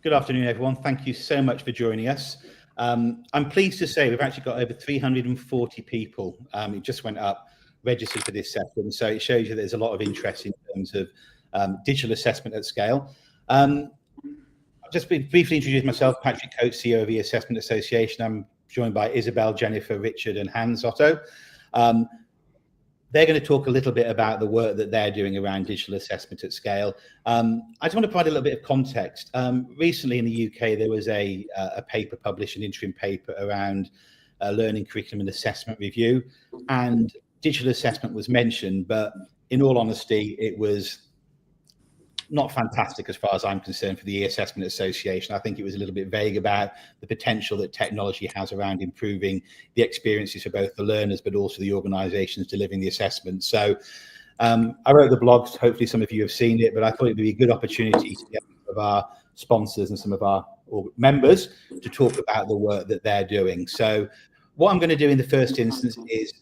Good afternoon, everyone. Thank you so much for joining us. I'm pleased to say we've actually got over 340 people. It just went up, registered for this session. So it shows you there's a lot of interest in terms of digital assessment at scale. I'll just briefly introduce myself, Patrick Coates, CEO of the Assessment Association. I'm joined by Isabel, Jennifer, Richard, and Hans Otto. They're going to talk a little bit about the work that they're doing around digital assessment at scale. I just want to provide a little bit of context. Recently in the UK, there was a paper published, an interim paper around learning curriculum and assessment review, and digital assessment was mentioned, but in all honesty, it was not fantastic as far as I'm concerned for the Assessment Association. I think it was a little bit vague about the potential that technology has around improving the experiences for both the learners, but also the organisations delivering the assessment. So I wrote the blogs, hopefully some of you have seen it, but I thought it would be a good opportunity to get some of our sponsors and some of our members to talk about the work that they're doing. So what I'm going to do in the first instance is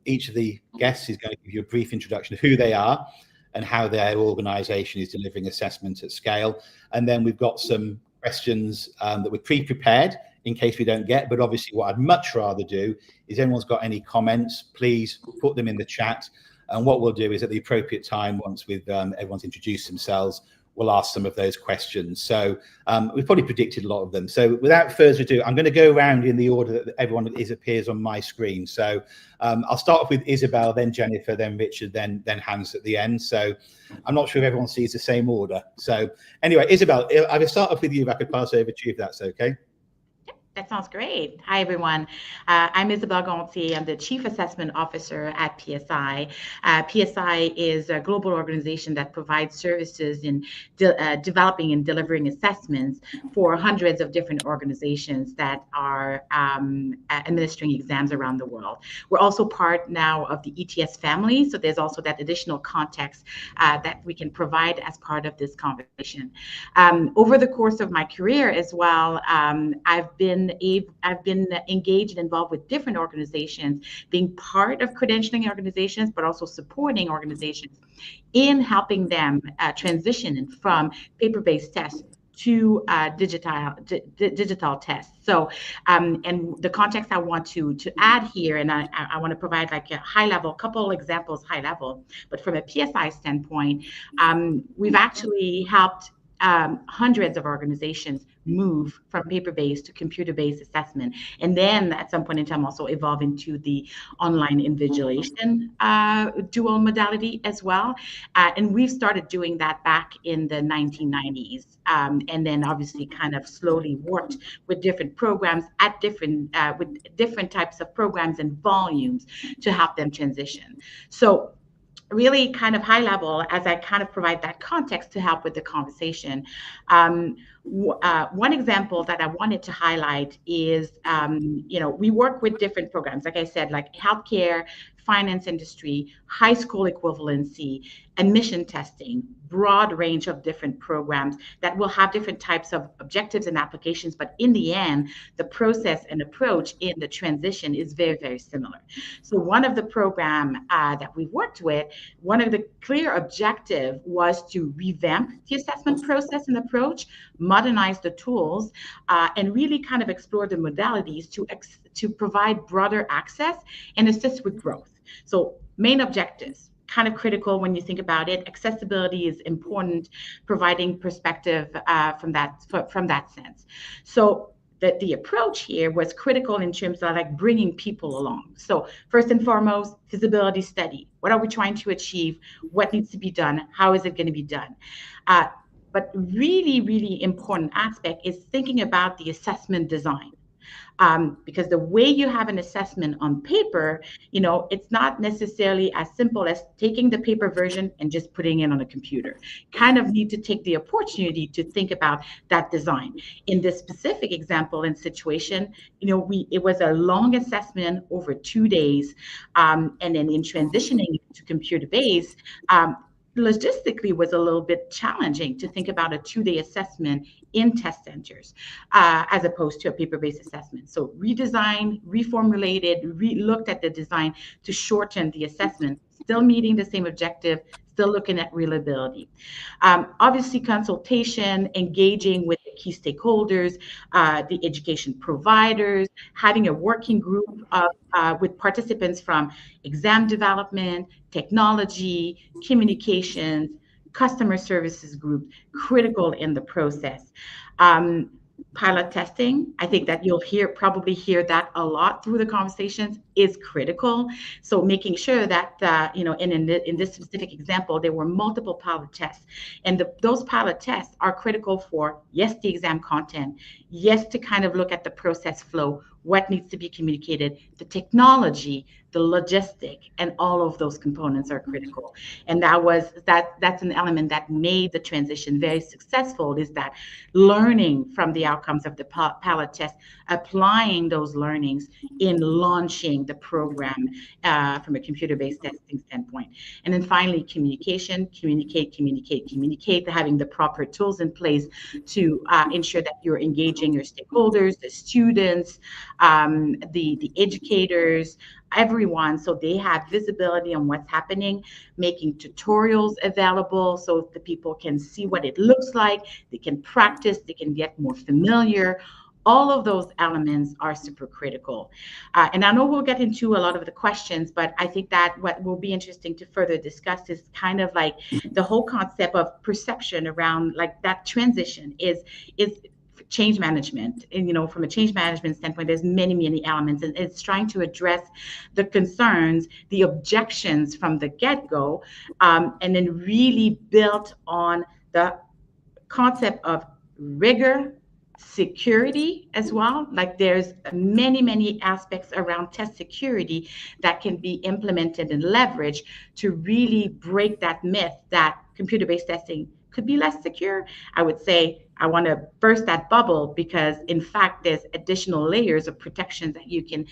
each of the guests is going to give you a brief introduction of who they are and how their organisation is delivering assessment at scale. And then we've got some questions that we're pre-prepared in case we don't get, but obviously what I'd much rather do is anyone's got any comments, please put them in the chat. And what we'll do is at the appropriate time, once we've everyone's introduced themselves, we'll ask some of those questions. So we've probably predicted a lot of them. So without further ado, I'm going to go around in the order that everyone appears on my screen. So I'll start off with Isabel, then Jennifer, then Richard, then Hans at the end. So I'm not sure if everyone sees the same order. So anyway, Isabel, I will start off with you if I could pass over to you if that's okay. That sounds great. Hi, everyone. I'm Isabel Gontier. I'm the Chief Assessment Officer at PSI. PSI is a global organization that provides services in developing and delivering assessments for hundreds of different organizations that are administering exams around the world. We're also part now of the ETS family, so there's also that additional context that we can provide as part of this conversation. Over the course of my career as well, I've been engaged and involved with different organizations, being part of credentialing organizations, but also supporting organizations in helping them transition from paper-based tests to digital tests. So, and the context I want to add here, and I want to provide like a high level, couple examples high level, but from a PSI standpoint, we've actually helped hundreds of organizations move from paper-based to computer-based assessment. And then at some point in time also evolve into the online invigilation dual modality as well. And we've started doing that back in the 1990s. And then obviously kind of slowly worked with different programs at with different types of programs and volumes to help them transition. So really kind of high level as I kind of provide that context to help with the conversation. One example that I wanted to highlight is, we work with different programs, like I said, like healthcare, finance industry, high school equivalency, admission testing, broad range of different programs that will have different types of objectives and applications. But in the end, the process and approach in the transition is very, very similar. So one of the programs that we worked with, one of the clear objective was to revamp the assessment process and approach, modernize the tools, and really kind of explore the modalities to provide broader access and assist with growth. So main objectives, kind of critical when you think about it. Accessibility is important, providing perspective from that sense. So the approach here was critical in terms of like bringing people along. So first and foremost, feasibility study. What are we trying to achieve? What needs to be done? How is it going to be done? But really, really important aspect is thinking about the assessment design. Because the way you have an assessment on paper, it's not necessarily as simple as taking the paper version and just putting it on a computer. Kind of need to take the opportunity to think about that design. In this specific example and situation, it was a long assessment over 2 days, and then in transitioning to computer-based, logistically was a little bit challenging to think about a 2-day assessment in test centers as opposed to a paper-based assessment. So redesigned, reformulated, looked at the design to shorten the assessment, still meeting the same objective, still looking at reliability. Obviously, consultation, engaging with the key stakeholders, the education providers, having a working group with participants from exam development, technology, communications, customer services group, critical in the process. Pilot testing, I think that you'll probably hear that a lot through the conversations, is critical. So making sure that, in this specific example, there were multiple pilot tests. And those pilot tests are critical for, yes, the exam content, yes, to kind of look at the process flow, what needs to be communicated, the technology, the logistic, and all of those components are critical. And that's an element that made the transition very successful, is that learning from the outcomes of the pilot test, applying those learnings in launching the program from a computer-based testing standpoint. And then finally, communication, communicate, having the proper tools in place to ensure that you're engaging your stakeholders, the students, the educators, everyone, so they have visibility on what's happening, making tutorials available so the people can see what it looks like, they can practice, they can get more familiar. All of those elements are super critical. And I know we'll get into a lot of the questions, but I think that what will be interesting to further discuss is kind of like the whole concept of perception around like that transition is change management. And from a change management standpoint, there's many elements, and it's trying to address the concerns, the objections from the get-go, and then really built on the concept of rigor, security as well. Like there's many aspects around test security that can be implemented and leveraged to really break that myth that computer-based testing could be less secure. I would say I want to burst that bubble, because in fact there's additional layers of protection that you can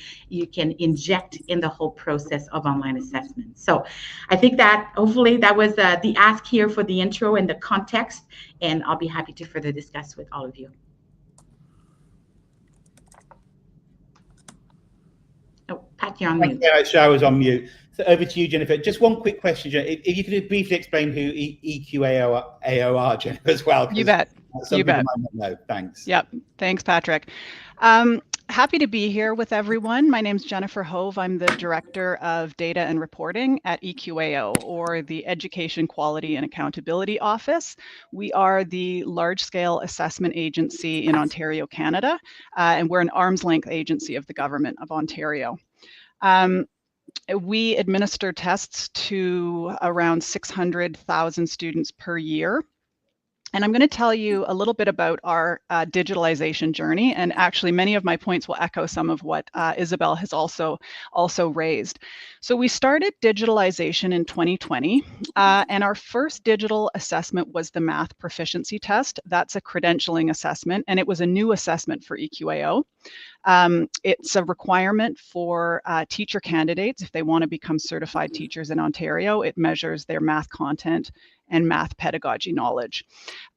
inject in the whole process of online assessment. So I think that hopefully that was the ask here for the intro and the context, and I'll be happy to further discuss with all of you. Oh, Pat, you're on mute. Yeah, I was on mute. So over to you, Jennifer. Just one quick question, Jennifer. If you could briefly explain who EQAO are, Jennifer, as well. You bet. Some people might not know. Thanks. Yep. Thanks, Patrick. Happy to be here with everyone. My name's Jennifer Hove. I'm the Director of Data and Reporting at EQAO, or the Education Quality and Accountability Office. We are the large-scale assessment agency in Ontario, Canada, and we're an arm's length agency of the Government of Ontario. We administer tests to around 600,000 students per year. And I'm going to tell you a little bit about our digitalization journey. And actually, many of my points will echo some of what Isabel has also raised. So we started digitalization in 2020, and our first digital assessment was the math proficiency test. That's a credentialing assessment, and it was a new assessment for EQAO. It's a requirement for teacher candidates if they want to become certified teachers in Ontario. It measures their math content and math pedagogy knowledge.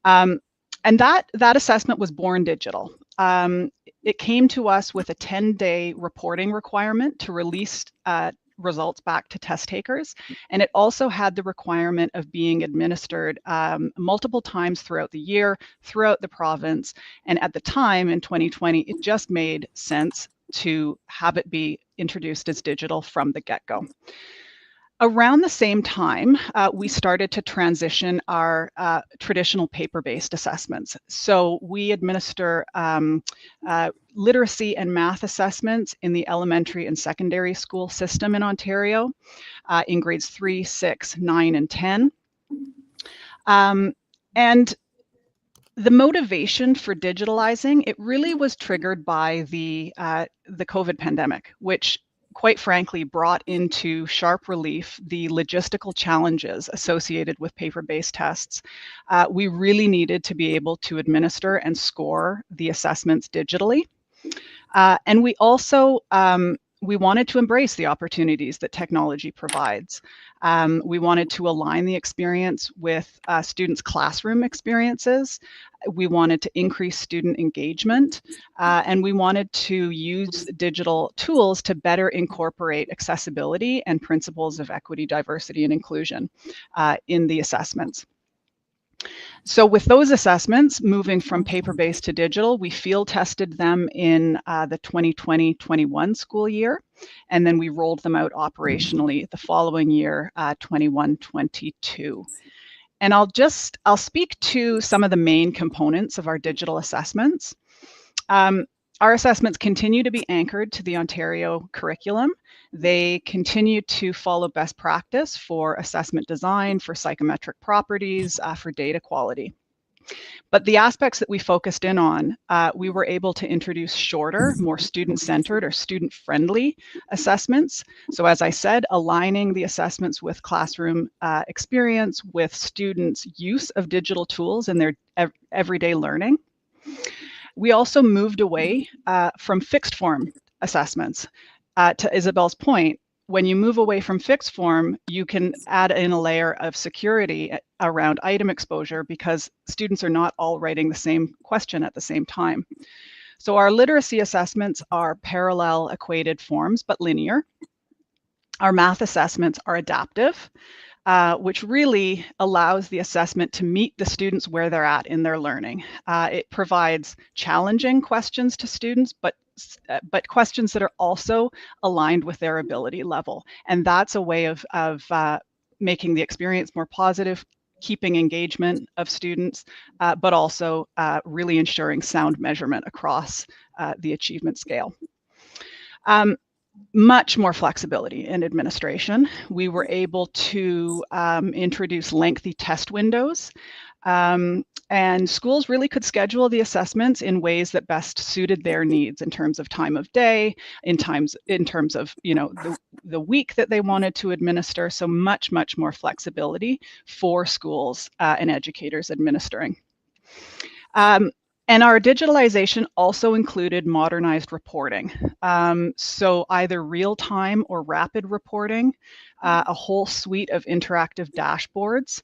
And that assessment was born digital. It came to us with a 10-day reporting requirement to release results back to test takers. And it also had the requirement of being administered multiple times throughout the year, throughout the province. And at the time in 2020, it just made sense to have it be introduced as digital from the get-go. Around the same time, we started to transition our traditional paper-based assessments. So we administer literacy and math assessments in the elementary and secondary school system in Ontario in grades 3, 6, 9, and 10. And the motivation for digitalizing, it really was triggered by the COVID pandemic, which quite frankly brought into sharp relief the logistical challenges associated with paper-based tests. We really needed to be able to administer and score the assessments digitally. And we also We wanted to embrace the opportunities that technology provides. We wanted to align the experience with students' classroom experiences. We wanted to increase student engagement, and we wanted to use digital tools to better incorporate accessibility and principles of equity, diversity, and inclusion in the assessments. So with those assessments, moving from paper-based to digital, we field tested them in the 2020-21 school year, and then we rolled them out operationally the following year, 21-22. And I'll speak to some of the main components of our digital assessments. Our assessments continue to be anchored to the Ontario curriculum. They continue to follow best practice for assessment design, for psychometric properties, for data quality. But the aspects that we focused in on, we were able to introduce shorter, more student-centered or student-friendly assessments. So as I said, aligning the assessments with classroom experience, with students' use of digital tools in their everyday learning. We also moved away from fixed form assessments. To Isabel's point, when you move away from fixed form, you can add in a layer of security around item exposure because students are not all writing the same question at the same time. So our literacy assessments are parallel equated forms, but linear. Our math assessments are adaptive, which really allows the assessment to meet the students where they're at in their learning. It provides challenging questions to students, but questions that are also aligned with their ability level. And that's a way of making the experience more positive, keeping engagement of students, but also really ensuring sound measurement across the achievement scale. Much more flexibility in administration. We were able to introduce lengthy test windows, and schools really could schedule the assessments in ways that best suited their needs in terms of time of day, in terms of the week that they wanted to administer. So much more flexibility for schools and educators administering. And our digitalization also included modernized reporting. So either real-time or rapid reporting, a whole suite of interactive dashboards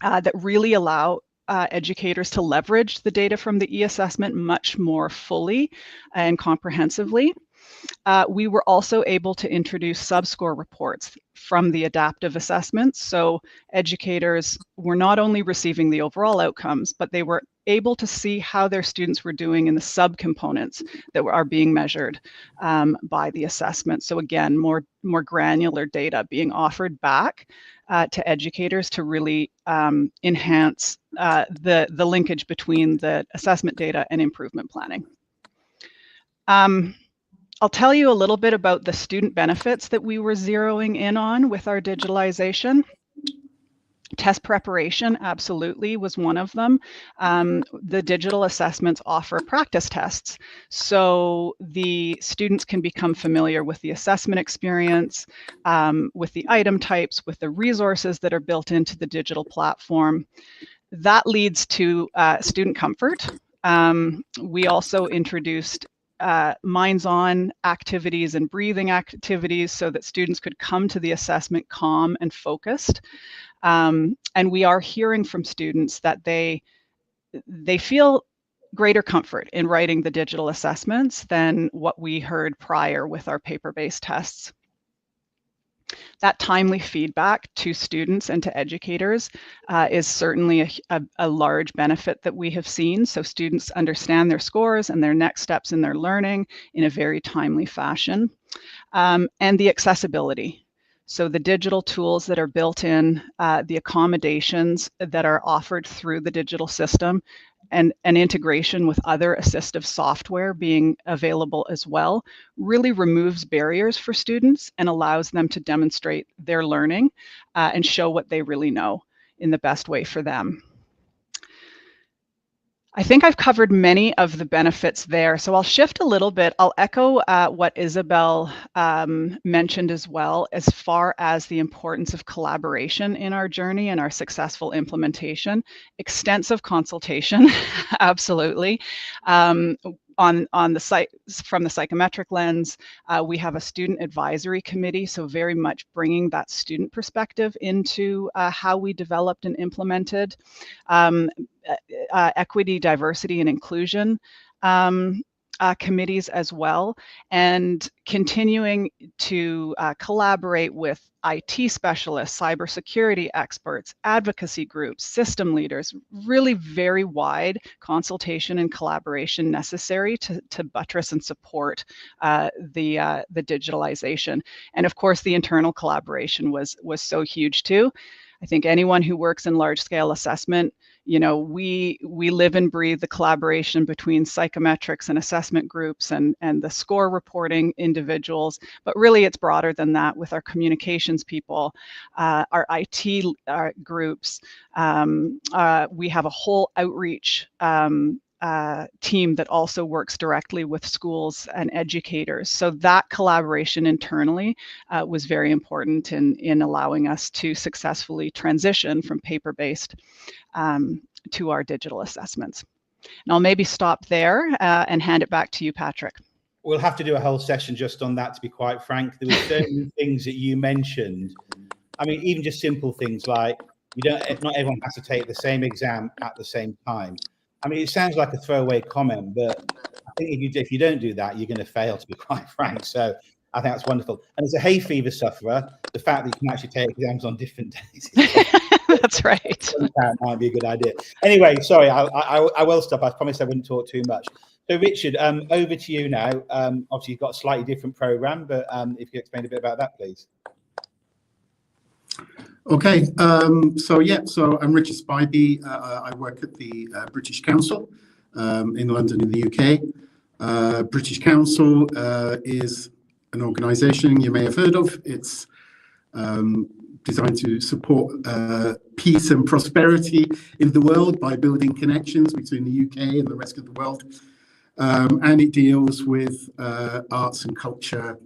that really allow educators to leverage the data from the e-assessment much more fully and comprehensively. We were also able to introduce subscore reports from the adaptive assessments. So educators were not only receiving the overall outcomes, but they were able to see how their students were doing in the subcomponents that are being measured by the assessment. So again, more granular data being offered back to educators to really enhance the linkage between the assessment data and improvement planning. I'll tell you a little bit about the student benefits that we were zeroing in on with our digitalization. Test preparation absolutely was one of them. The digital assessments offer practice tests, so the students can become familiar with the assessment experience, with the item types, with the resources that are built into the digital platform. That leads to student comfort. We also introduced minds-on activities and breathing activities so that students could come to the assessment calm and focused. And we are hearing from students that they feel greater comfort in writing the digital assessments than what we heard prior with our paper-based tests. That timely feedback to students and to educators is certainly a large benefit that we have seen. So students understand their scores and their next steps in their learning in a very timely fashion. And the accessibility. So the digital tools that are built in, the accommodations that are offered through the digital system, and an integration with other assistive software being available as well, really removes barriers for students and allows them to demonstrate their learning and show what they really know in the best way for them. I think I've covered many of the benefits there, so I'll shift a little bit. I'll echo what Isabel mentioned as well, as far as the importance of collaboration in our journey and our successful implementation. Extensive consultation, absolutely. on the site from the psychometric lens, we have a student advisory committee, so very much bringing that student perspective into how we developed and implemented equity, diversity, and inclusion committees as well, and continuing to collaborate with IT specialists, cybersecurity experts, advocacy groups, system leaders, really very wide consultation and collaboration necessary to buttress and support the digitalization. And of course, the internal collaboration was so huge too. I think anyone who works in large scale assessment, we live and breathe the collaboration between psychometrics and assessment groups and the score reporting individuals, but really it's broader than that with our communications people, our IT groups. We have a whole outreach team that also works directly with schools and educators. So that collaboration internally was very important in allowing us to successfully transition from paper-based to our digital assessments. And I'll maybe stop there and hand it back to you, Patrick. We'll have to do a whole session just on that, to be quite frank. There were certain things that you mentioned. I mean, even just simple things like not everyone has to take the same exam at the same time. I mean, it sounds like a throwaway comment, but I think if you don't do that, you're going to fail, to be quite frank. So I think that's wonderful. And as a hay fever sufferer, the fact that you can actually take exams on different days. That's right. That might be a good idea. Anyway, sorry, I will stop. I promised I wouldn't talk too much. So Richard, over to you now. Obviously, you've got a slightly different program, but if you could explain a bit about that, please. Okay, so I'm Richard Spivey. I work at the British Council in London in the UK. British Council is an organisation you may have heard of. It's designed to support peace and prosperity in the world by building connections between the UK and the rest of the world. And it deals with arts and culture,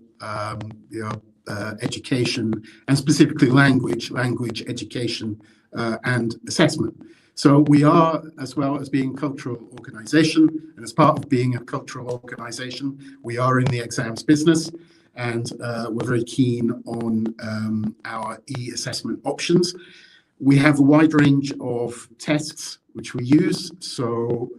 education, and specifically language education and assessment. So we are, as well as being a cultural organisation, and as part of being a cultural organisation, we are in the exams business, and we're very keen on our e-assessment options. We have a wide range of tests which we use. So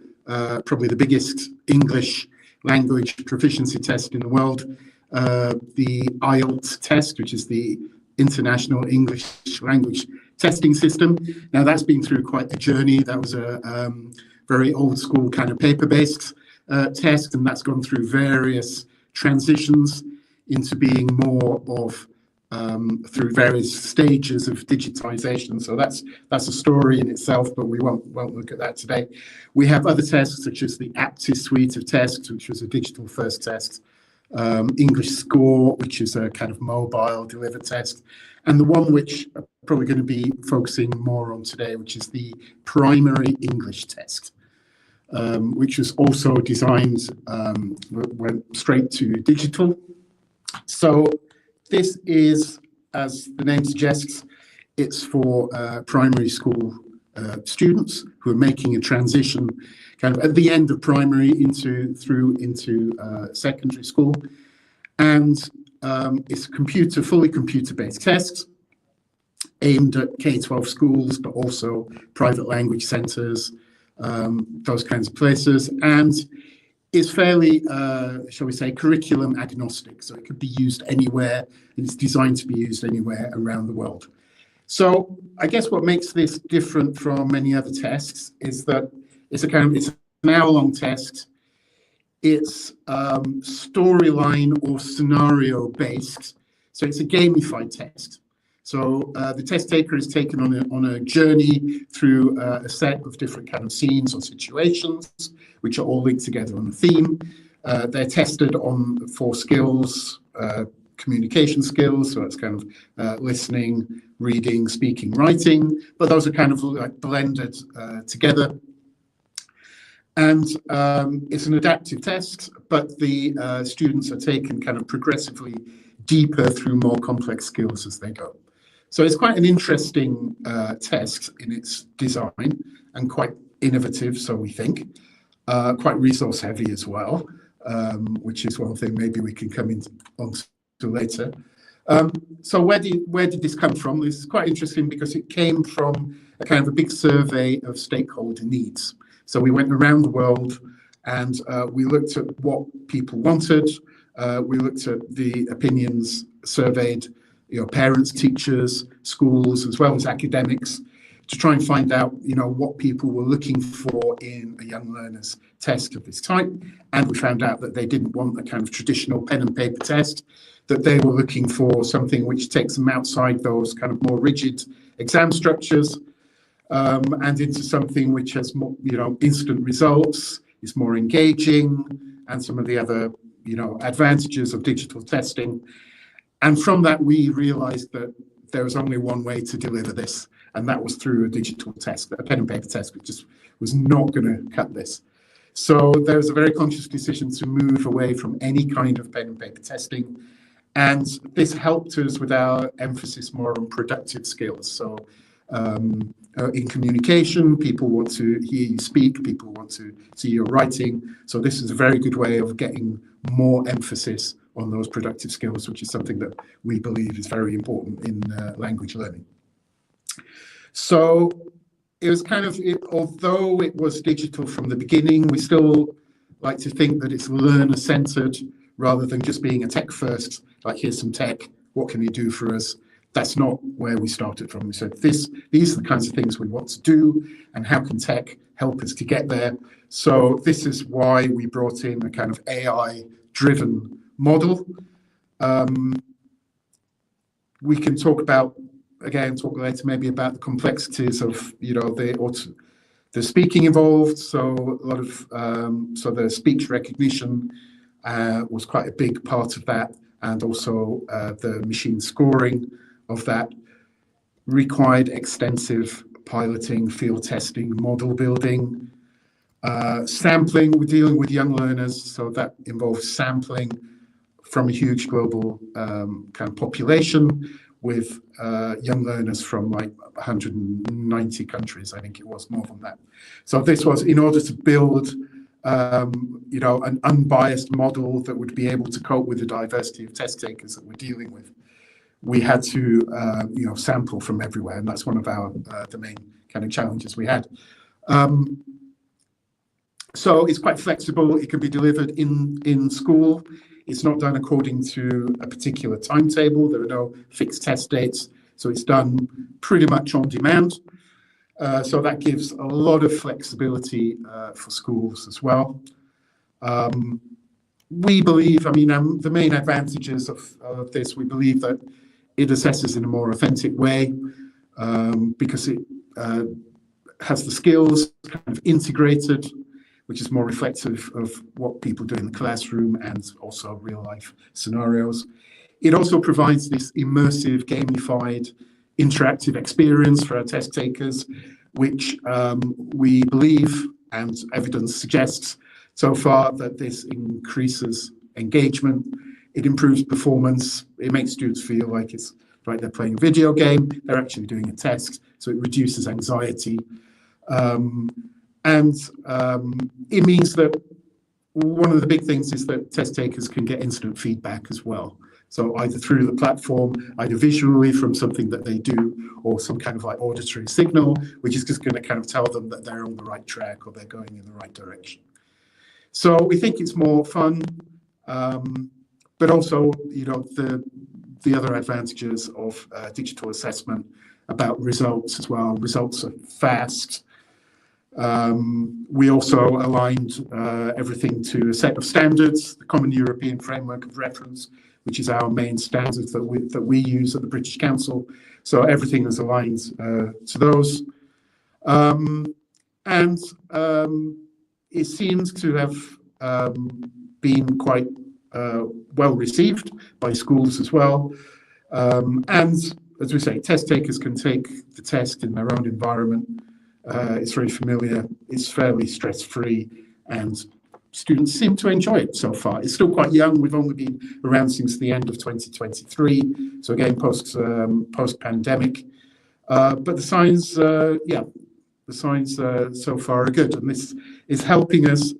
probably the biggest English language proficiency test in the world, the IELTS test, which is the International English Language Testing System. Now that's been through quite a journey. That was a very old school kind of paper-based test, and that's gone through various transitions into being more of through various stages of digitization. So that's a story in itself, but we won't look at that today. We have other tests such as the APTIS suite of tests, which was a digital first test, English Score, which is a kind of mobile delivered test, and the one which I'm probably going to be focusing more on today, which is the primary English test, which was also designed, went straight to digital. So this is, as the name suggests, it's for primary school students who are making a transition kind of at the end of primary through into secondary school. And it's a fully computer-based test aimed at K-12 schools, but also private language centres, those kinds of places. And is fairly, shall we say, curriculum agnostic. So it could be used anywhere, and it's designed to be used anywhere around the world. So I guess what makes this different from many other tests is that it's an hour-long test. It's storyline or scenario-based. So it's a gamified test. So the test taker is taken on a journey through a set of different kind of scenes or situations, which are all linked together on a theme. They're tested on 4 skills, communication skills, so it's kind of listening, reading, speaking, writing, but those are kind of like blended together. And it's an adaptive test, but the students are taken kind of progressively deeper through more complex skills as they go. So it's quite an interesting test in its design and quite innovative, so we think. quite resource heavy as well, which is one thing maybe we can come on to later. So where did this come from? This is quite interesting because it came from a kind of a big survey of stakeholder needs. So we went around the world and we looked at what people wanted. We looked at the opinions surveyed, parents, teachers, schools, as well as academics, to try and find out, what people were looking for in a young learner's test of this type. And we found out that they didn't want a kind of traditional pen and paper test, that they were looking for something which takes them outside those kind of more rigid exam structures, and into something which has more, instant results, is more engaging, and some of the other, advantages of digital testing. And from that, we realized that there was only one way to deliver this, and that was through a digital test, a pen and paper test, which just was not going to cut this. So there was a very conscious decision to move away from any kind of pen and paper testing. And this helped us with our emphasis more on productive skills. So in communication, people want to hear you speak, people want to see your writing. So this is a very good way of getting more emphasis on those productive skills, which is something that we believe is very important in language learning. So it was although it was digital from the beginning, we still like to think that it's learner-centered rather than just being a tech first, like here's some tech, what can you do for us? That's not where we started from. We said these are the kinds of things we want to do, and how can tech help us to get there? So this is why we brought in a kind of AI-driven model. We can talk later maybe about the complexities of the speaking involved. So a lot of so the speech recognition was quite a big part of that, and also the machine scoring of that required extensive piloting, field testing, model building, sampling. We're dealing with young learners, so that involves sampling from a huge global kind of population with young learners from like 190 countries, I think it was, more than that. So this was in order to build an unbiased model that would be able to cope with the diversity of test takers that we're dealing with. We had to, sample from everywhere, and that's one of our the main kind of challenges we had. So it's quite flexible. It can be delivered in school. It's not done according to a particular timetable. There are no fixed test dates, so it's done pretty much on demand. So that gives a lot of flexibility for schools as well. We believe, the main advantages of this, we believe that it assesses in a more authentic way because it has the skills kind of integrated, which is more reflective of what people do in the classroom and also real life scenarios. It also provides this immersive, gamified, interactive experience for our test takers, which we believe, and evidence suggests so far, that this increases engagement, it improves performance, it makes students feel like it's like they're playing a video game, they're actually doing a test, so it reduces anxiety. And it means that one of the big things is that test takers can get instant feedback as well. So either through the platform, either visually from something that they do, or some kind of like auditory signal, which is just going to kind of tell them that they're on the right track or they're going in the right direction. So we think it's more fun, but also, the other advantages of digital assessment about results as well. Results are fast. We also aligned everything to a set of standards, the Common European Framework of Reference, which is our main standard that we use at the British Council. So everything is aligned to those. And it seems to have been quite well received by schools as well. And as we say, test takers can take the test in their own environment. It's very familiar, it's fairly stress-free, and students seem to enjoy it so far. It's still quite young. We've only been around since the end of 2023. So again, post-pandemic. But the signs, The signs so far are good, and this is helping us.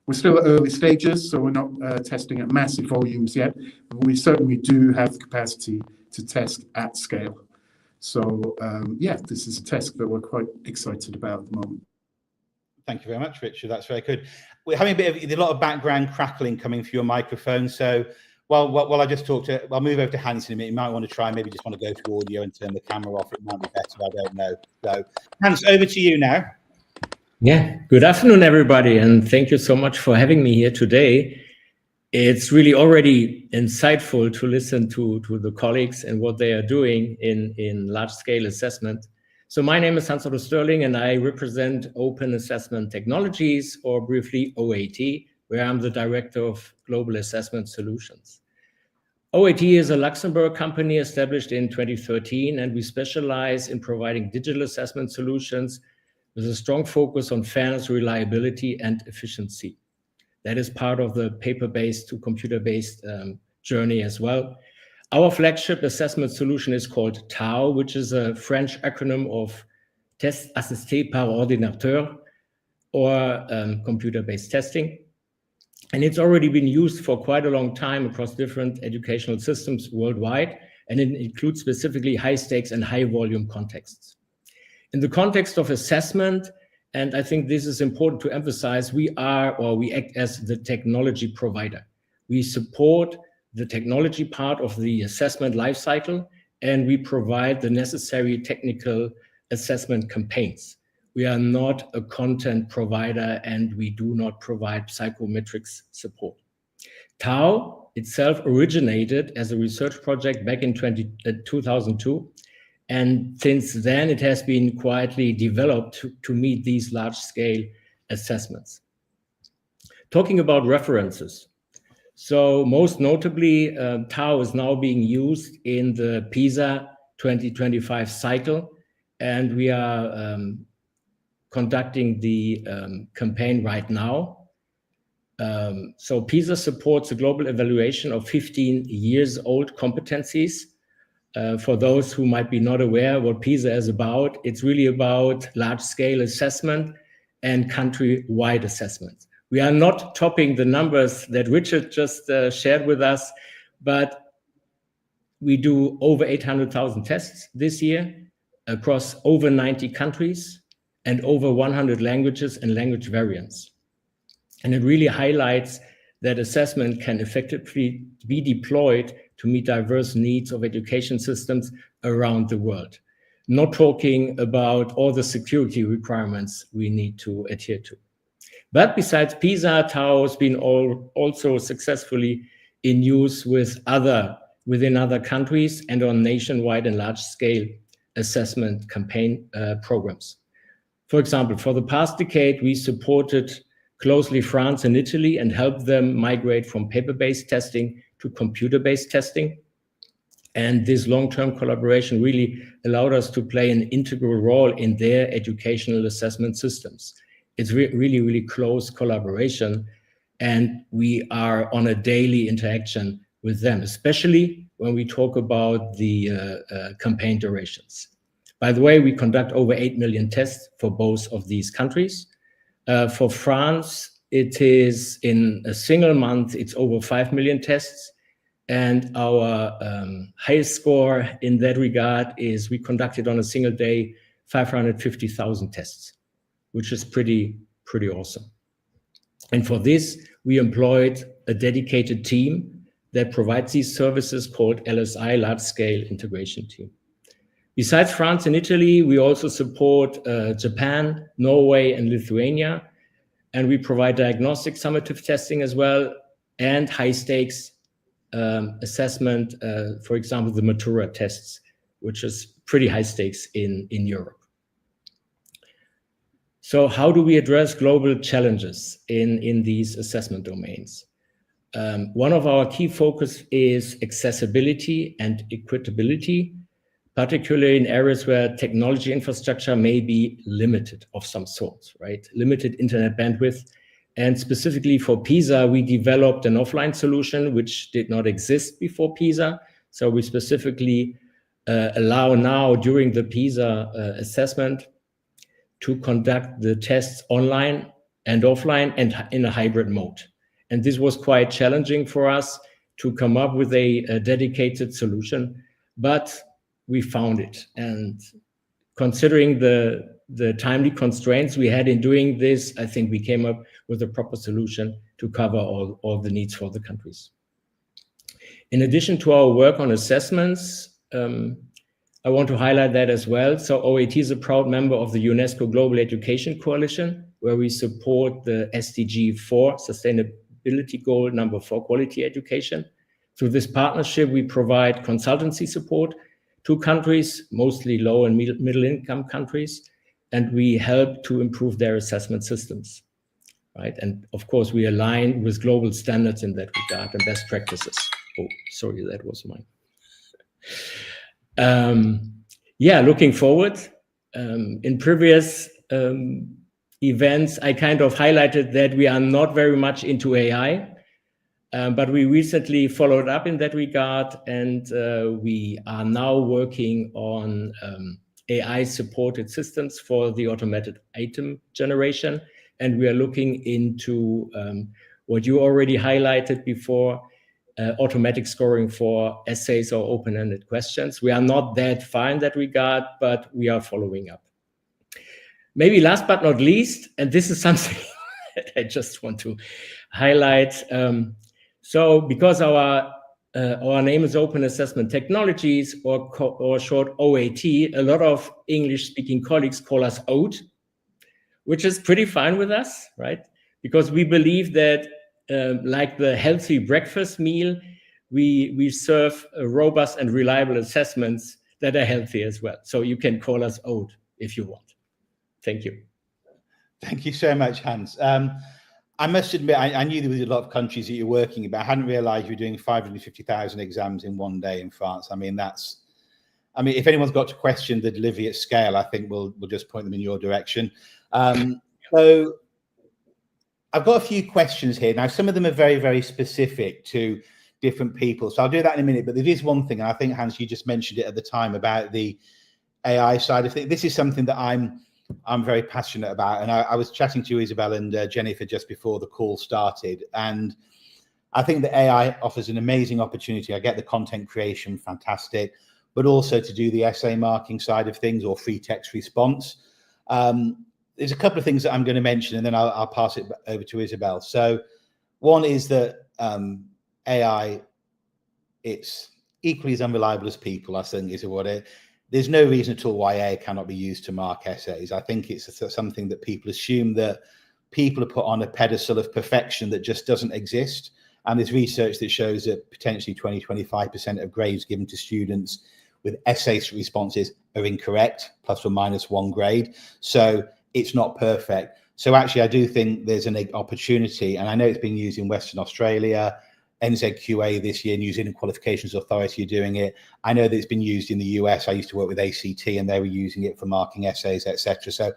We're still at early stages, so we're not testing at massive volumes yet, but we certainly do have the capacity to test at scale. So yeah, this is a test that we're quite excited about at the moment. Thank you very much, Richard. That's very good. We're having a lot of background crackling coming through your microphone. So while I just talk I'll move over to Hans in a minute. You might want to try, maybe just want to go to audio and turn the camera off. It might be better. I don't know. So Hans, over to you now. Yeah, good afternoon, everybody. And thank you so much for having me here today. It's really already insightful to listen to the colleagues and what they are doing in large-scale assessment. So my name is Hans Otto Sterling, and I represent Open Assessment Technologies, or briefly OAT, where I'm the Director of Global Assessment Solutions. OAT is a Luxembourg company established in 2013, and we specialize in providing digital assessment solutions with a strong focus on fairness, reliability, and efficiency. That is part of the paper-based to computer-based journey as well. Our flagship assessment solution is called TAO, which is a French acronym of Test Assisté par Ordinateur, or computer-based testing. And it's already been used for quite a long time across different educational systems worldwide, and it includes specifically high stakes and high volume contexts. In the context of assessment, and I think this is important to emphasize, we act as the technology provider. We support the technology part of the assessment lifecycle, and we provide the necessary technical assessment campaigns. We are not a content provider, and we do not provide psychometrics support. TAO itself originated as a research project back in 2002. And since then, it has been quietly developed to meet these large-scale assessments. Talking about references. So most notably, TAO is now being used in the PISA 2025 cycle, and we are conducting the campaign right now. So PISA supports a global evaluation of 15 years old competencies. For those who might be not aware what PISA is about, it's really about large-scale assessment and country-wide assessments. We are not topping the numbers that Richard just shared with us, but we do over 800,000 tests this year across over 90 countries and over 100 languages and language variants. And it really highlights that assessment can effectively be deployed to meet diverse needs of education systems around the world. Not talking about all the security requirements we need to adhere to. But besides PISA, TAO has been also successfully in use within other countries and on nationwide and large-scale assessment campaign programs. For example, for the past decade, we supported closely France and Italy and helped them migrate from paper-based testing to computer-based testing. And this long-term collaboration really allowed us to play an integral role in their educational assessment systems. It's really, really close collaboration, and we are on a daily interaction with them, especially when we talk about the campaign durations. By the way, we conduct over 8 million tests for both of these countries. For France, it is in a single month, it's over 5 million tests. And our highest score in that regard is we conducted on a single day 550,000 tests, which is pretty awesome. And for this, we employed a dedicated team that provides these services called LSI, Large Scale Integration Team. Besides France and Italy, we also support Japan, Norway, and Lithuania. And we provide diagnostic summative testing as well, and high stakes assessment, for example, the Matura tests, which is pretty high stakes in Europe. So how do we address global challenges in these assessment domains? One of our key focus is accessibility and equitability, particularly in areas where technology infrastructure may be limited of some sort, right? Limited internet bandwidth. And specifically for PISA, we developed an offline solution which did not exist before PISA. So we specifically allow now during the PISA assessment to conduct the tests online and offline and in a hybrid mode. And this was quite challenging for us to come up with a dedicated solution, but we found it. And considering the timely constraints we had in doing this, I think we came up with a proper solution to cover all the needs for the countries. In addition to our work on assessments, I want to highlight that as well. So OAT is a proud member of the UNESCO Global Education Coalition, where we support the SDG 4, Sustainability Goal number 4, quality education. Through this partnership, we provide consultancy support to countries, mostly low and middle income countries, and we help to improve their assessment systems, right? And of course, we align with global standards in that regard and best practices. Oh, sorry, that was mine. Yeah, looking forward, in previous events, I kind of highlighted that we are not very much into AI, but we recently followed up in that regard, and we are now working on AI-supported systems for the automated item generation, and we are looking into what you already highlighted before, automatic scoring for essays or open-ended questions. We are not that far in that regard, but we are following up. Maybe last but not least, and this is something that I just want to highlight. So because our name is Open Assessment Technologies, or short OAT, a lot of English-speaking colleagues call us OAT, which is pretty fine with us, right? Because we believe that like the healthy breakfast meal, we serve robust and reliable assessments that are healthy as well. So you can call us OAT if you want. Thank you. Thank you so much, Hans. I must admit, I knew there was a lot of countries that you're working in, but I hadn't realized you were doing 550,000 exams in one day in France. I mean, if anyone's got to question the delivery at scale, I think we'll just point them in your direction. So I've got a few questions here. Now, some of them are very, very specific to different people. So I'll do that in a minute, but there is one thing, and I think, Hans, you just mentioned it at the time about the AI side of things. This is something that I'm very passionate about. And I was chatting to Isabel and Jennifer just before the call started. And I think that AI offers an amazing opportunity. I get the content creation, fantastic, but also to do the essay marking side of things or free text response. There's a couple of things that I'm going to mention, and then I'll pass it over to Isabel. So one is that AI, it's equally as unreliable as people, I think, is what it. There's no reason at all why AI cannot be used to mark essays. I think it's something that people assume that people are put on a pedestal of perfection that just doesn't exist. And there's research that shows that potentially 20–25% of grades given to students with essay responses are incorrect, plus or minus 1 grade. So it's not perfect. So actually, I do think there's an opportunity, and I know it's being used in Western Australia. NZQA this year, New Zealand Qualifications Authority, are doing it. I know that it's been used in the US. I used to work with ACT, and they were using it for marking essays, etc. So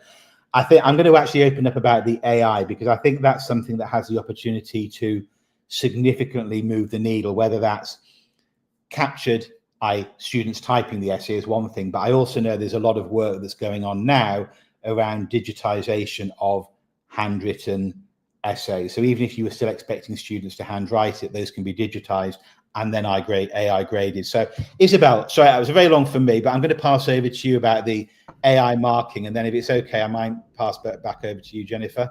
I think I'm going to actually open up about the AI, because I think that's something that has the opportunity to significantly move the needle, whether that's captured students typing the essay is one thing, but I also know there's a lot of work that's going on now around digitization of handwritten essays. So even if you were still expecting students to handwrite it, those can be digitized and then AI graded. So Isabel, sorry, that was very long for me, but I'm going to pass over to you about the AI marking, and then if it's okay, I might pass back over to you, Jennifer.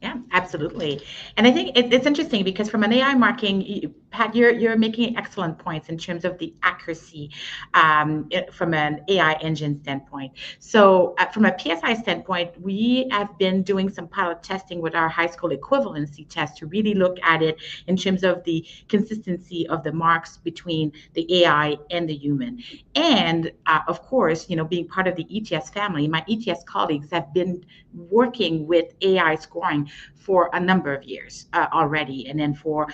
Yeah, absolutely. And I think it's interesting because from an AI marking, Pat, you're making excellent points in terms of the accuracy from an AI engine standpoint. So from a PSI standpoint, we have been doing some pilot testing with our high school equivalency test to really look at it in terms of the consistency of the marks between the AI and the human. And of course, being part of the ETS family, my ETS colleagues have been working with AI scoring for a number of years already. And then for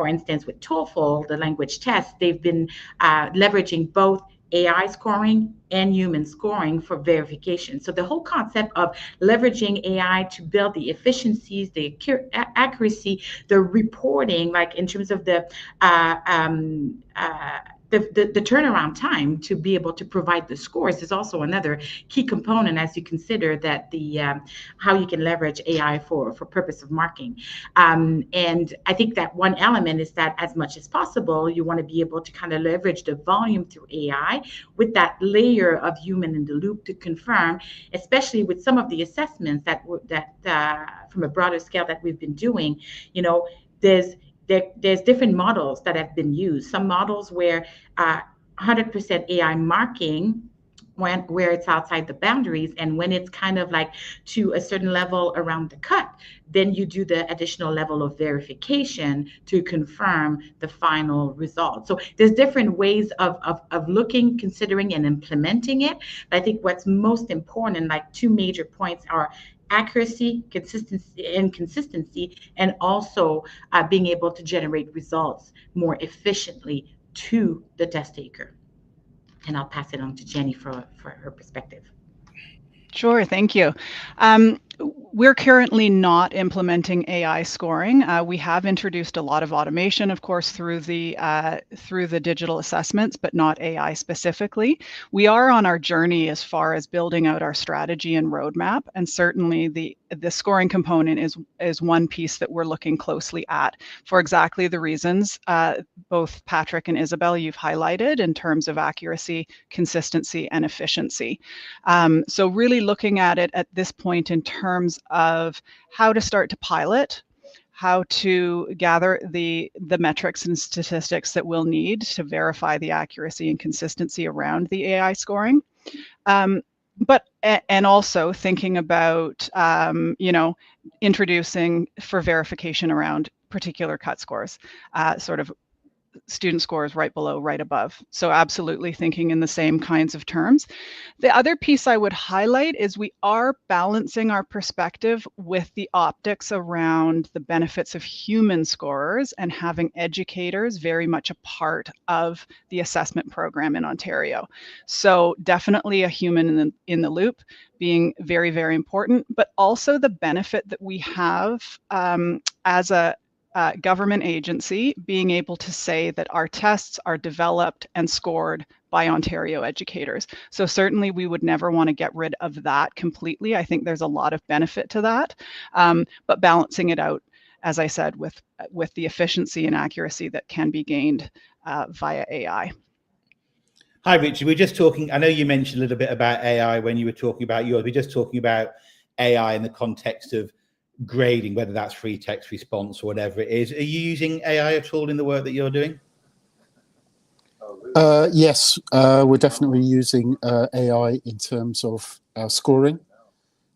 instance, with TOEFL, the language test, they've been leveraging both AI scoring and human scoring for verification. So the whole concept of leveraging AI to build the efficiencies, the accuracy, the reporting, like in terms of the the turnaround time to be able to provide the scores is also another key component as you consider that the how you can leverage AI for purpose of marking. And I think that one element is that as much as possible, you want to be able to kind of leverage the volume through AI with that layer of human in the loop to confirm, especially with some of the assessments that from a broader scale that we've been doing. There's different models that have been used. Some models where 100% AI marking where it's outside the boundaries, and when it's kind of like to a certain level around the cut, then you do the additional level of verification to confirm the final result. So there's different ways of looking, considering, and implementing it. But I think what's most important, like two major points, are accuracy, consistency, and also being able to generate results more efficiently to the test taker. And I'll pass it on to Jenny for her perspective. Sure, thank you. We're currently not implementing AI scoring. We have introduced a lot of automation, of course, through the digital assessments, but not AI specifically. We are on our journey as far as building out our strategy and roadmap, and certainly the scoring component is one piece that we're looking closely at for exactly the reasons both Patrick and Isabel you've highlighted in terms of accuracy, consistency, and efficiency. So really looking at it at this point in terms of how to start to pilot, how to gather the metrics and statistics that we'll need to verify the accuracy and consistency around the AI scoring. But also thinking about introducing for verification around particular cut scores, sort of student scores right below, right above. So absolutely thinking in the same kinds of terms. The other piece I would highlight is we are balancing our perspective with the optics around the benefits of human scorers and having educators very much a part of the assessment program in Ontario. So definitely a human in the loop being very, very important, but also the benefit that we have as a government agency being able to say that our tests are developed and scored by Ontario educators. So certainly we would never want to get rid of that completely. I think there's a lot of benefit to that, but balancing it out, as I said, with the efficiency and accuracy that can be gained via AI. Hi, Richard. We're just talking, I know you mentioned a little bit about AI when you were talking about yours. We're just talking about AI in the context of grading, whether that's free text response or whatever it is. Are you using AI at all in the work that you're doing? Yes, we're definitely using AI in terms of our scoring.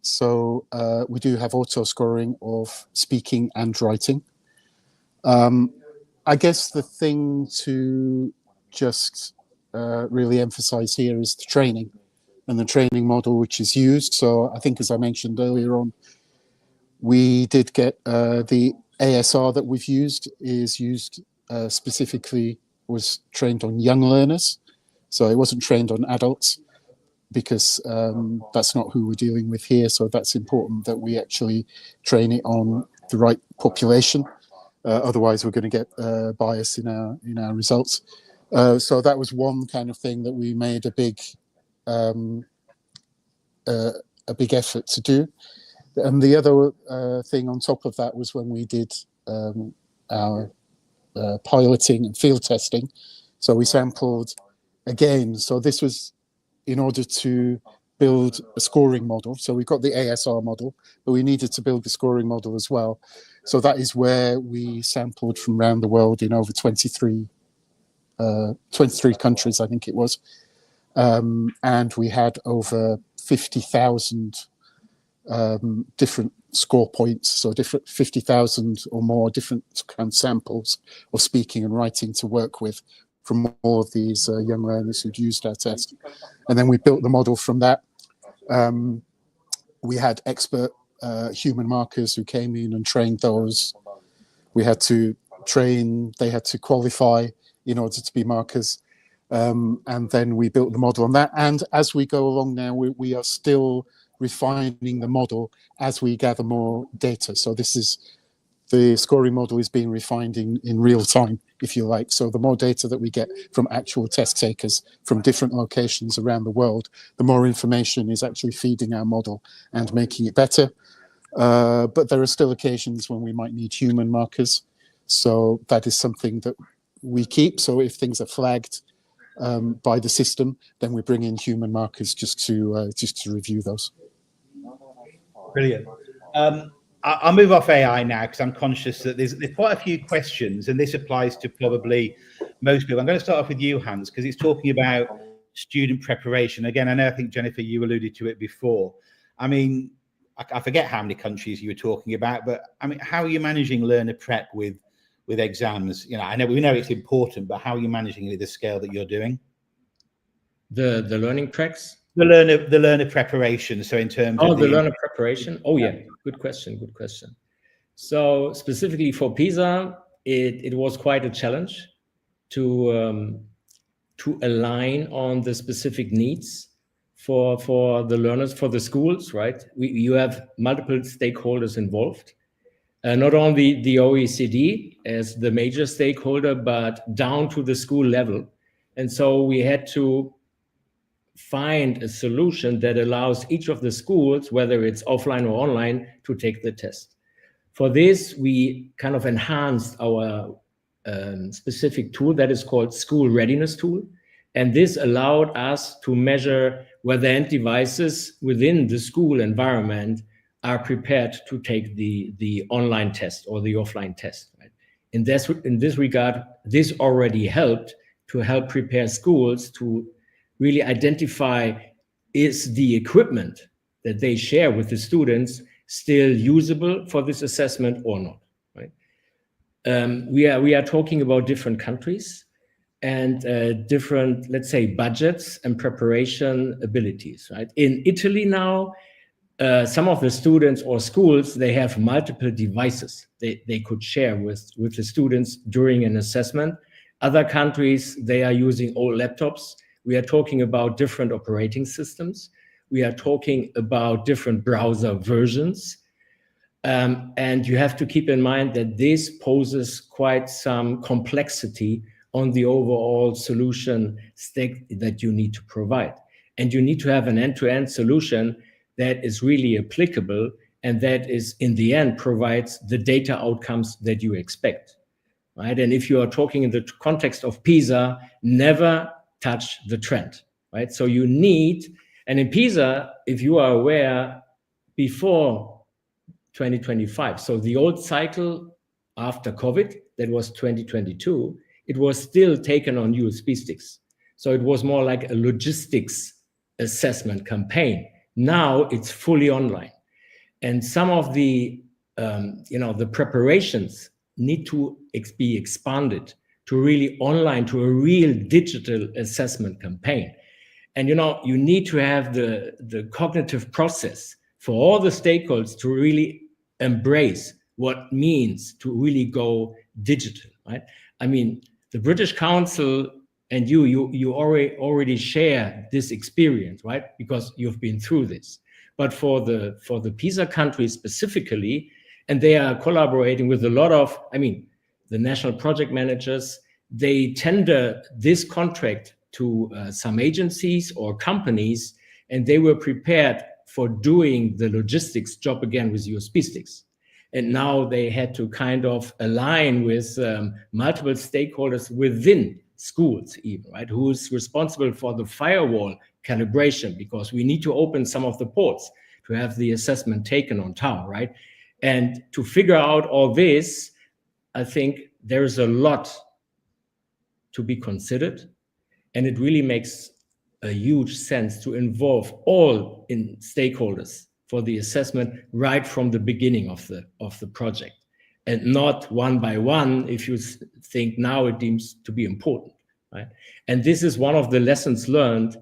So we do have auto scoring of speaking and writing. I guess the thing to just really emphasize here is the training and the training model which is used. So I think, as I mentioned earlier on, we did get the ASR that we've used specifically was trained on young learners. So it wasn't trained on adults because that's not who we're dealing with here. So that's important that we actually train it on the right population. Otherwise, we're going to get bias in our results. So that was one kind of thing that we made a big effort to do. And the other thing on top of that was when we did our piloting and field testing. So we sampled again. So this was in order to build a scoring model. So we've got the ASR model, but we needed to build the scoring model as well. So that is where we sampled from around the world in over 23 countries, I think it was. And we had over 50,000 different score points, so 50,000 or more different kind of samples of speaking and writing to work with from all of these young learners who'd used our test. And then we built the model from that. We had expert human markers who came in and trained those. We had to train, they had to qualify in order to be markers. And then we built the model on that. And as we go along now, we are still refining the model as we gather more data. So this is, the scoring model is being refined in real time if you like. So the more data that we get from actual test takers from different locations around the world, the more information is actually feeding our model and making it better. But there are still occasions when we might need human markers. So that is something that we keep. So if things are flagged by the system, then we bring in human markers just to review those. Brilliant. I'll move off AI now because I'm conscious that there's quite a few questions, and this applies to probably most people. I'm going to start off with you, Hans, because it's talking about student preparation. Again, I think, Jennifer, you alluded to it before. I mean, I forget how many countries you were talking about, but I mean, how are you managing learner prep with exams? You know, we know it's important, but how are you managing it at the scale that you're doing? The learning tracks? The learner preparation. So in terms of the learner preparation. Oh yeah, good question. So specifically for PISA, it was quite a challenge to align on the specific needs for the learners, for the schools, right? You have multiple stakeholders involved, not only the OECD as the major stakeholder, but down to the school level. And so we had to find a solution that allows each of the schools, whether it's offline or online, to take the test. For this, we kind of enhanced our specific tool that is called School Readiness Tool. And this allowed us to measure whether end devices within the school environment are prepared to take the online test or the offline test. Right? In this regard, this already helped to help prepare schools to really identify, is the equipment that they share with the students still usable for this assessment or not, right? We are talking about different countries and different, let's say, budgets and preparation abilities, right? In Italy now, some of the students or schools, they have multiple devices they could share with the students during an assessment. Other countries, they are using old laptops. We are talking about different operating systems. We are talking about different browser versions. And you have to keep in mind that this poses quite some complexity on the overall solution stack that you need to provide. And you need to have an end-to-end solution that is really applicable and that is, in the end, provides the data outcomes that you expect, right? And if you are talking in the context of PISA, never touch the trend, right? So you need, and in PISA, if you are aware, before 2025, so the old cycle after COVID, that was 2022, it was still taken on USB sticks. So it was more like a logistics assessment campaign. Now it's fully online. And some of the, the preparations need to be expanded to really online, to a real digital assessment campaign. And, you need to have the cognitive process for all the stakeholders to really embrace what it means to really go digital, right? I mean, the British Council and you already share this experience, right? Because you've been through this. But for the PISA countries specifically, and they are collaborating with a lot of, the national project managers, they tender this contract to some agencies or companies, and they were prepared for doing the logistics job again with USB sticks. And now they had to kind of align with multiple stakeholders within schools even, right? Who's responsible for the firewall calibration, because we need to open some of the ports to have the assessment taken on time, right? And to figure out all this, I think there is a lot to be considered, and it really makes a huge sense to involve all stakeholders for the assessment right from the beginning of the project, and not one by one if you think now it deems to be important, right? And this is one of the lessons learned,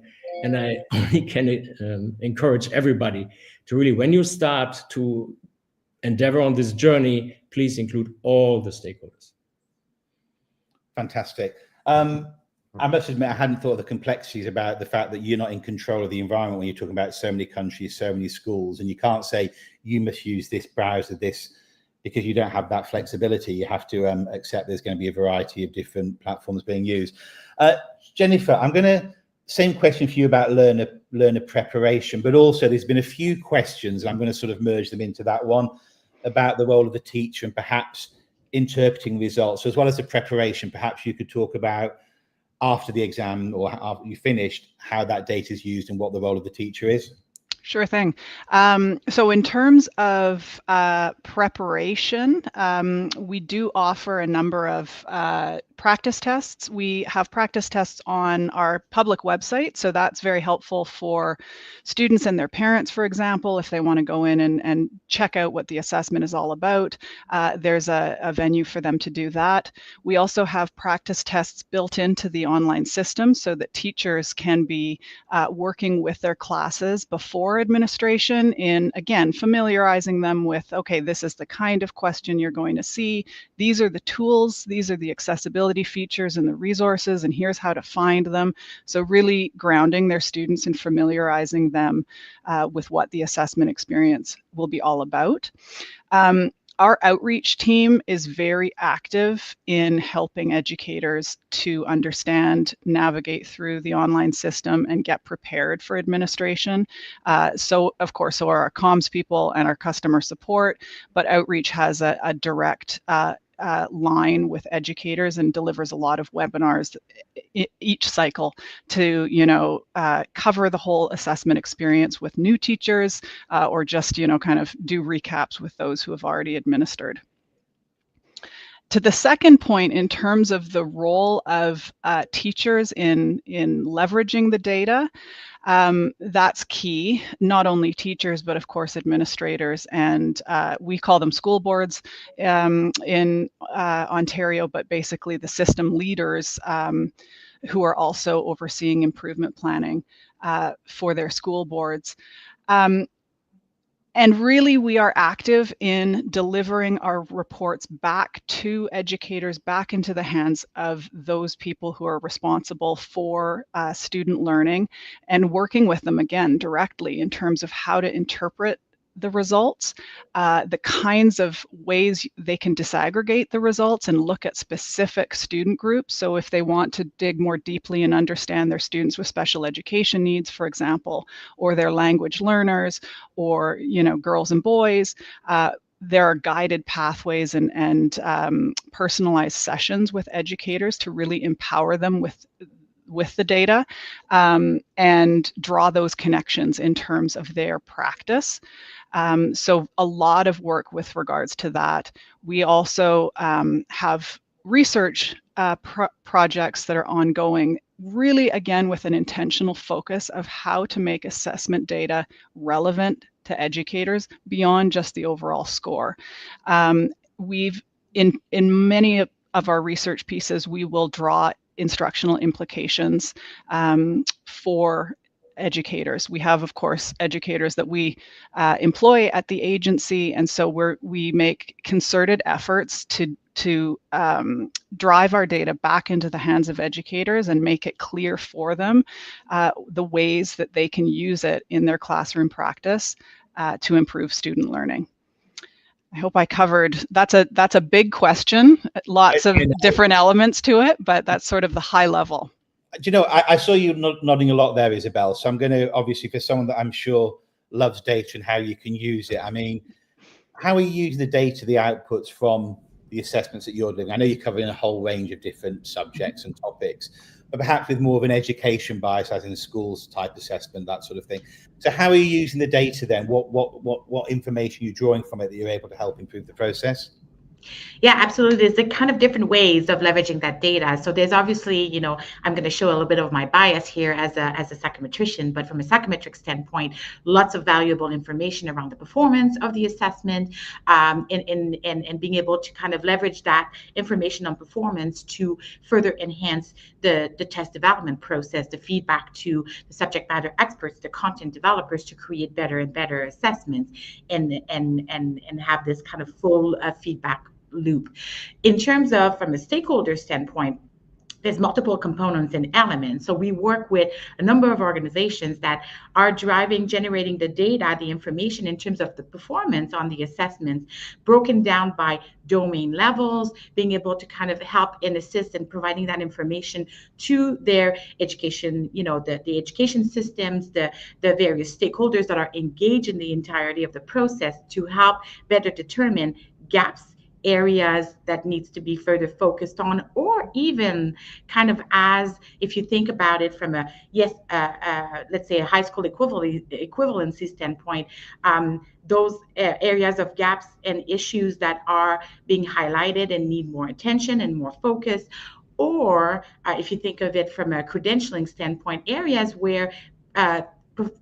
and I only can encourage everybody to really, when you start to endeavor on this journey, please include all the stakeholders. Fantastic. I must admit, I hadn't thought of the complexities about the fact that you're not in control of the environment when you're talking about so many countries, so many schools, and you can't say you must use this browser, this because you don't have that flexibility. You have to accept there's going to be a variety of different platforms being used. Jennifer, I'm going to, same question for you about learner preparation, but also there's been a few questions, and I'm going to sort of merge them into that one, about the role of the teacher and perhaps interpreting results. So as well as the preparation, perhaps you could talk about after the exam or after you finished, how that data is used and what the role of the teacher is. Sure thing. So in terms of preparation, we do offer a number of practice tests. We have practice tests on our public website, so that's very helpful for students and their parents, for example, if they want to go in and check out what the assessment is all about. There's a venue for them to do that. We also have practice tests built into the online system so that teachers can be working with their classes before administration in, again, familiarizing them with, okay, this is the kind of question you're going to see. These are the tools, these are the accessibility features and the resources, and here's how to find them. So really grounding their students and familiarizing them with what the assessment experience will be all about. Our outreach team is very active in helping educators to understand, navigate through the online system and get prepared for administration. So of course, so are our comms people and our customer support, but outreach has a direct line with educators and delivers a lot of webinars each cycle to, cover the whole assessment experience with new teachers or just, kind of do recaps with those who have already administered. To the second point, in terms of the role of teachers in leveraging the data, that's key. Not only teachers, but of course administrators, and we call them school boards in Ontario, but basically the system leaders who are also overseeing improvement planning for their school boards. And really, we are active in delivering our reports back to educators, back into the hands of those people who are responsible for student learning, and working with them again directly in terms of how to interpret the results, the kinds of ways they can disaggregate the results and look at specific student groups. So if they want to dig more deeply and understand their students with special education needs, for example, or their language learners, or girls and boys, there are guided pathways and personalized sessions with educators to really empower them with the data and draw those connections in terms of their practice. So a lot of work with regards to that. We also have research projects that are ongoing, really again with an intentional focus of how to make assessment data relevant to educators beyond just the overall score. We've in many of our research pieces, we will draw instructional implications for educators. We have, of course, educators that we employ at the agency, and so we make concerted efforts to drive our data back into the hands of educators and make it clear for them the ways that they can use it in their classroom practice to improve student learning. I hope I covered, that's a big question, lots of different elements to it, but that's sort of the high level. Do you know, I saw you nodding a lot there, Isabel. So I'm going to, obviously, for someone that I'm sure loves data and how you can use it, I mean, how are you using the data, the outputs from the assessments that you're doing? I know you're covering a whole range of different subjects and topics, but perhaps with more of an education bias, as in schools type assessment, that sort of thing. So how are you using the data then? What information are you drawing from it that you're able to help improve the process? Yeah, absolutely. There's the kind of different ways of leveraging that data. So there's obviously, I'm going to show a little bit of my bias here as a psychometrician, but from a psychometric standpoint, lots of valuable information around the performance of the assessment, and being able to kind of leverage that information on performance to further enhance the test development process, the feedback to the subject matter experts, the content developers to create better and better assessments and have this kind of full feedback loop. In terms of from a stakeholder standpoint, there's multiple components and elements. So we work with a number of organizations that are generating the data, the information in terms of the performance on the assessments, broken down by domain levels, being able to kind of help and assist in providing that information to their education, the education systems, the various stakeholders that are engaged in the entirety of the process to help better determine gaps, areas that needs to be further focused on, or even kind of, as if you think about it from let's say a high school equivalency standpoint, those areas of gaps and issues that are being highlighted and need more attention and more focus, or if you think of it from a credentialing standpoint, areas where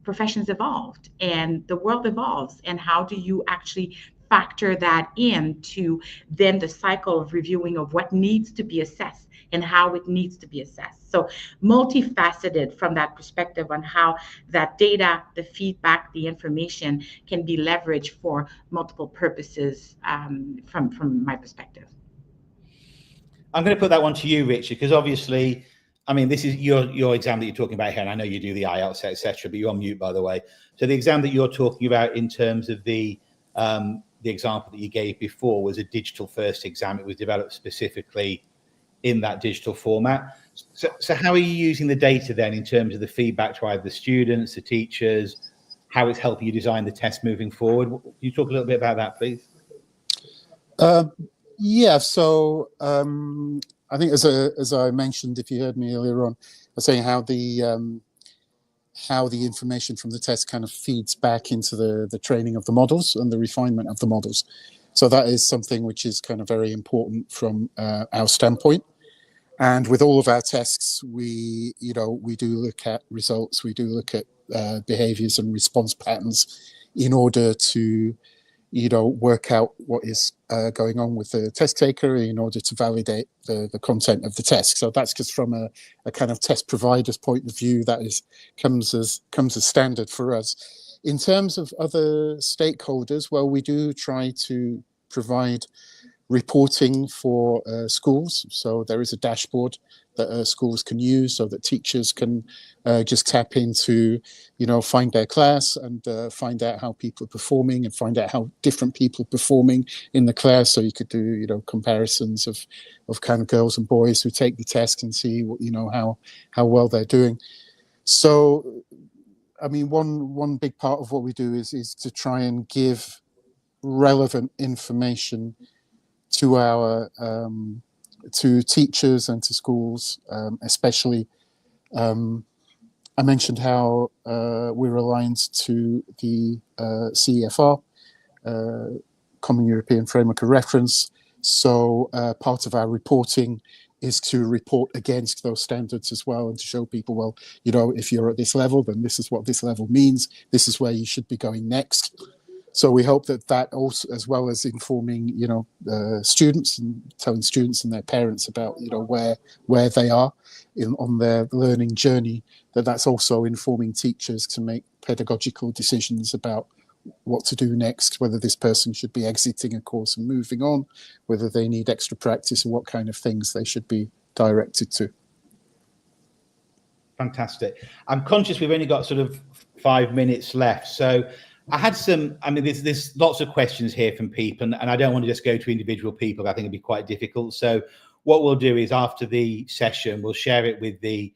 professions evolved and the world evolves, and how do you actually factor that into then the cycle of reviewing of what needs to be assessed and how it needs to be assessed. So multifaceted from that perspective on how that data, the feedback, the information can be leveraged for multiple purposes from my perspective. I'm going to put that one to you, Richard, because obviously, I mean, this is your exam that you're talking about here, and I know you do the IELTS, etc., but you're on mute, by the way. So the exam that you're talking about in terms of the example that you gave before was a digital first exam. It was developed specifically in that digital format. So how are you using the data then in terms of the feedback to either the students, the teachers, how it's helping you design the test moving forward? Can you talk a little bit about that, please? Yeah, so I think as I mentioned, if you heard me earlier on, I was saying how the information from the test kind of feeds back into the training of the models and the refinement of the models. So that is something which is kind of very important from our standpoint. And with all of our tests, we do look at results, we do look at behaviors and response patterns in order to work out what is going on with the test taker in order to validate the content of the test. So that's just from a kind of test provider's point of view, that comes as standard for us. In terms of other stakeholders, well, we do try to provide reporting for schools. So there is a dashboard that schools can use so that teachers can just tap into, find their class and find out how people are performing and find out how different people are performing in the class. So you could do, comparisons of kind of girls and boys who take the test and see, how well they're doing. So, I mean, one big part of what we do is to try and give relevant information to our to teachers and to schools, especially. I mentioned how we're aligned to the CEFR, Common European Framework of Reference. So part of our reporting is to report against those standards as well, and to show people, well, if you're at this level, then this is what this level means. This is where you should be going next. So we hope that also, as well as informing, students and telling students and their parents about, where they are on their learning journey, that's also informing teachers to make pedagogical decisions about what to do next, whether this person should be exiting a course and moving on, whether they need extra practice, and what kind of things they should be directed to. Fantastic. I'm conscious we've only got sort of 5 minutes left. So I had there's lots of questions here from people, and I don't want to just go to individual people. I think it'd be quite difficult. So what we'll do is after the session, we'll share it with the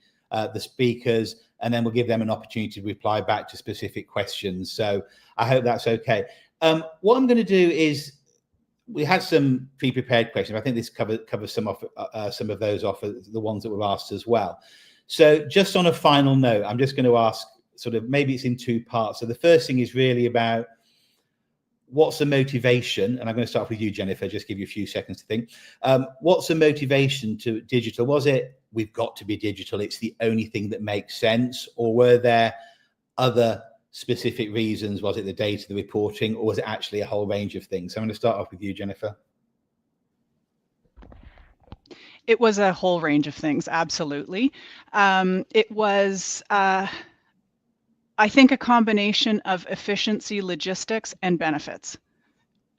speakers, and then we'll give them an opportunity to reply back to specific questions. So I hope that's okay. What I'm going to do is, we had some pre-prepared questions. I think this covers some of those off, the ones that were asked as well. So just on a final note, I'm just going to ask, sort of, maybe it's in 2 parts. So the first thing is really about what's the motivation, and I'm going to start with you, Jennifer, just give you a few seconds to think. What's the motivation to digital? Was it, we've got to be digital, it's the only thing that makes sense? Or were there other specific reasons? Was it the data, the reporting, or was it actually a whole range of things? So I'm going to start off with you, Jennifer. It was a whole range of things, absolutely. It was, I think, a combination of efficiency, logistics, and benefits.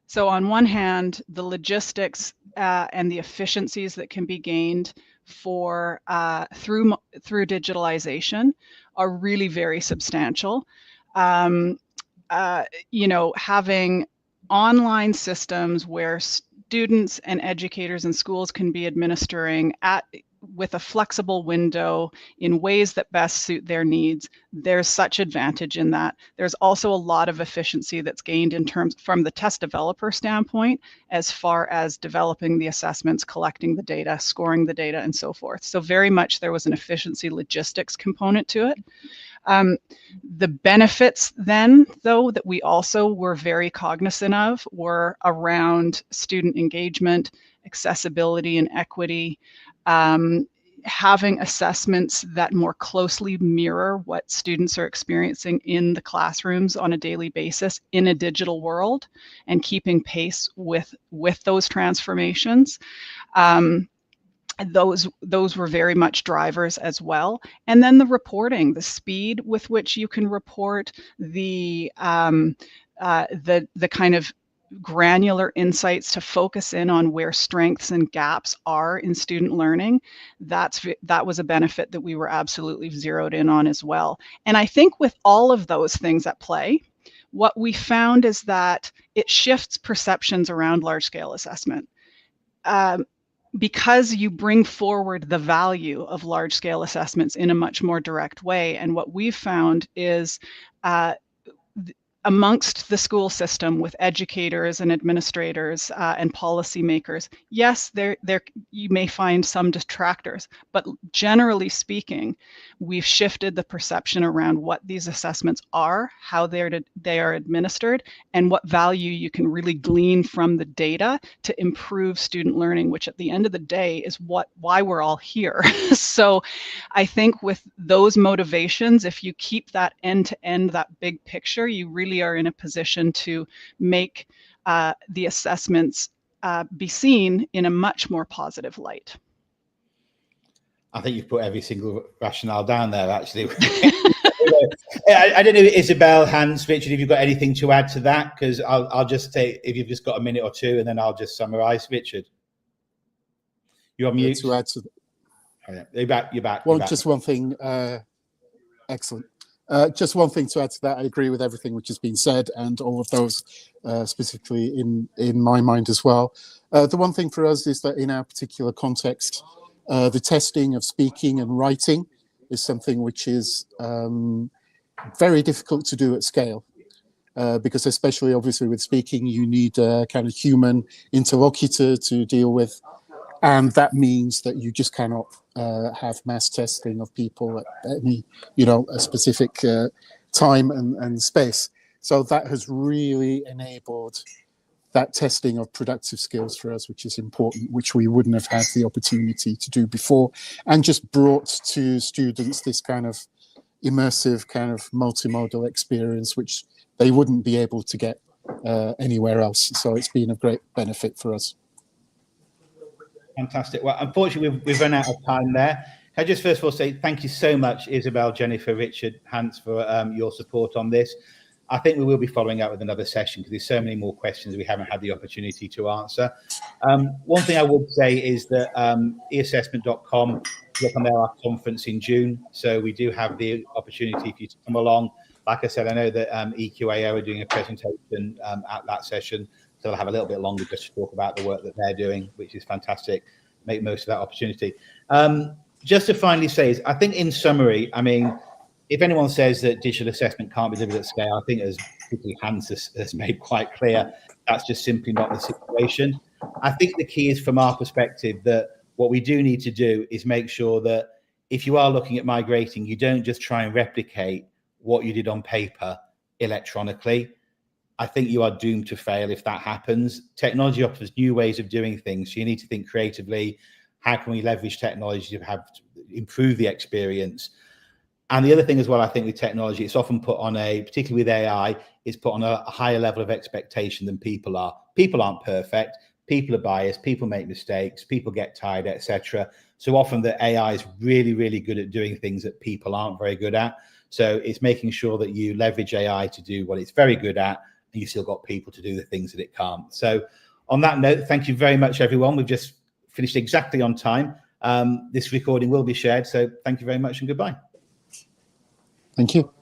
So on one hand, the logistics, and the efficiencies that can be gained for through digitalization are really very substantial. Having online systems where students and educators and schools can be administering with a flexible window in ways that best suit their needs. There's such advantage in that. There's also a lot of efficiency that's gained in terms from the test developer standpoint, as far as developing the assessments, collecting the data, scoring the data, and so forth. So very much there was an efficiency logistics component to it. The benefits then, though, that we also were very cognizant of were around student engagement, accessibility, and equity, having assessments that more closely mirror what students are experiencing in the classrooms on a daily basis in a digital world, and keeping pace with those transformations. Those were very much drivers as well. And then the reporting, the speed with which you can report, the kind of granular insights to focus in on where strengths and gaps are in student learning, that was a benefit that we were absolutely zeroed in on as well. And I think with all of those things at play, what we found is that it shifts perceptions around large-scale assessment. Because you bring forward the value of large-scale assessments in a much more direct way. And what we've found is amongst the school system, with educators and administrators and policymakers, yes, there you may find some detractors, but generally speaking, we've shifted the perception around what these assessments are, how they are administered, and what value you can really glean from the data to improve student learning, which at the end of the day is why we're all here. So I think with those motivations, if you keep that end-to-end, that big picture, you really are in a position to make the assessments be seen in a much more positive light. I think you've put every single rationale down there, actually. I don't know, Isabel, Hans, Richard, if you've got anything to add to that, because I'll just say, if you've just got a minute or two, and then I'll just summarize. Richard, you're on mute. To add to You're back. Well, just one thing. Excellent. Just one thing to add to that. I agree with everything which has been said, and all of those specifically in my mind as well. The one thing for us is that in our particular context, the testing of speaking and writing is something which is very difficult to do at scale. Because especially obviously with speaking, you need a kind of human interlocutor to deal with. And that means that you just cannot have mass testing of people at any, a specific time and space. So that has really enabled that testing of productive skills for us, which is important, which we wouldn't have had the opportunity to do before, and just brought to students this kind of immersive kind of multimodal experience, which they wouldn't be able to get anywhere else. So it's been of great benefit for us. Fantastic. Well, unfortunately, we've run out of time there. I just first of all say thank you so much, Isabel, Jennifer, Richard, Hans, for your support on this. I think we will be following up with another session because there's so many more questions we haven't had the opportunity to answer. One thing I would say is that eassessment.com, look on there, our conference in June. So we do have the opportunity for you to come along. Like I said, I know that EQAO are doing a presentation at that session. So they'll have a little bit longer just to talk about the work that they're doing, which is fantastic. Make most of that opportunity. Just to finally say, I think in summary, I mean, if anyone says that digital assessment can't be delivered at scale, I think as particularly Hans has made quite clear, that's just simply not the situation. I think the key is from our perspective that what we do need to do is make sure that if you are looking at migrating, you don't just try and replicate what you did on paper electronically. I think you are doomed to fail if that happens. Technology offers new ways of doing things. So you need to think creatively. How can we leverage technology to improve the experience? And the other thing as well, I think with technology, it's often put on particularly with AI, it's put on a higher level of expectation than people are. People aren't perfect. People are biased. People make mistakes. People get tired, etc. So often the AI is really, really good at doing things that people aren't very good at. So it's making sure that you leverage AI to do what it's very good at, and you've still got people to do the things that it can't. So On that note, thank you very much, everyone. We've just finished exactly on time. This recording will be shared, so thank you very much and goodbye. Thank you.